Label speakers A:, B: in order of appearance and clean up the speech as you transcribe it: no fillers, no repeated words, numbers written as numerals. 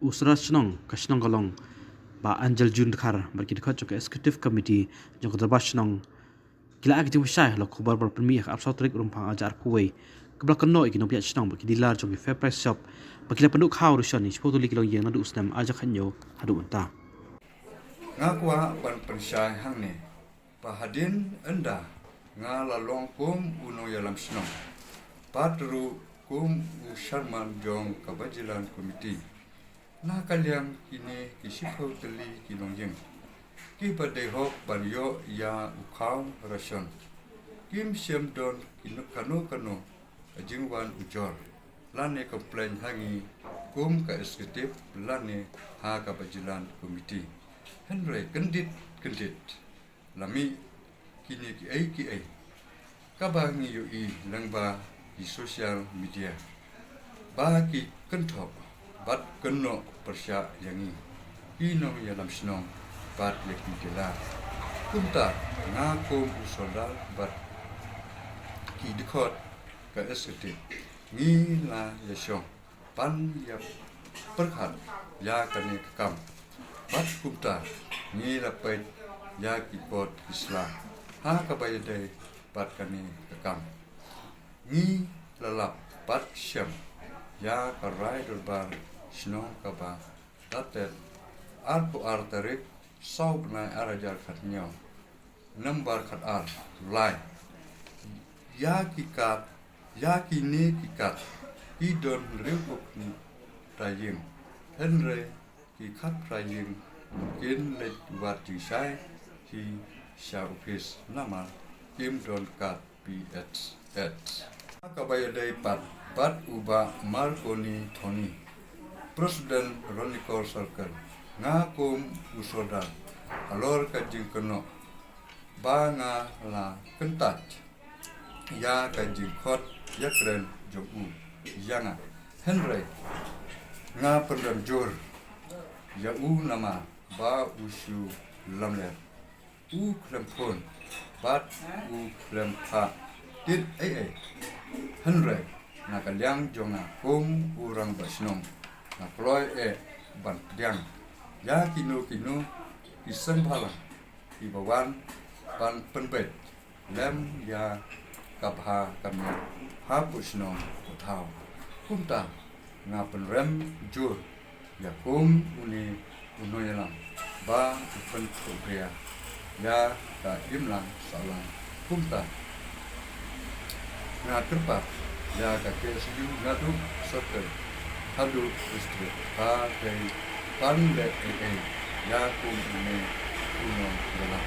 A: Usra Shnong, Kashnong Galong, Ba Angel Jun Khar, Barkid Kachok Executive Committee, Jong Shnong, Kila Active Shai, Lokubar Premier, Absolutric Rumpang Ajar Kuway, Kablakano, Ignobia Shnong, Bakidila, Jong Fair Price Shop, Bakila Panduk How Rushani, Spotulikilo Yang Usnam Ajakanyo, Hadunta.
B: Ngakwa ban pensyai hangne, Pahadin enda, ngalalong kum uno yalam Shnong, Patru kum Sharman Jong Kabajilan Committee. Na kaliang kini kisipau teli kilongjeng. Ki padehok banyo ya ukau rasion. Kim siam don kano ajingwan ujor. Lane komplain hangi kum ka eksekutif lane ha kabajilan komiti. Henry kendit. Lami kini ki ai. Kabangi yoi langba di sosial media. Bagi kentok bat keno persya yangi inong yalam Shnong bat yakni dela kunta ngakom usodal bat ki dikot ka esete ngi la yashong pan ya perkhat ya kane kam bat kunta ngi la pait ya ki pot islam ha ka bayade bat kane kam ngi lalap bat syam ya karai durbar Shnong kaba datet arpu arterik sau benai arajar katnya nambar kat ar lai ya kikat ya kini kikat idon ribuk ni raying henre kikat raying mungkin lek buat jisai hi syarupis nama kim don kat ph kabayadai pat uba Marconi Tony Presiden Ronicor Circle ngakum usodan alor kajing keno banga la kentat ya kajing kot yakren jogu yanga Henry nga pendam jor ya nama ba usu lamler u klempon bat u klempa dit Henry na kaliang jonga kum urang basnong na kloy ban diang ya kinu kisem phalang ibawan ban penbet lem ya kapha kamya ha pusnong uthau kumta nga penrem jur ya kum uni unoyalam ba pen kopria ya ka imlang salang kumta nga kerpa ya kakek seju ngadu soter hadu istri ha kai pan le ya kum ne uno dalam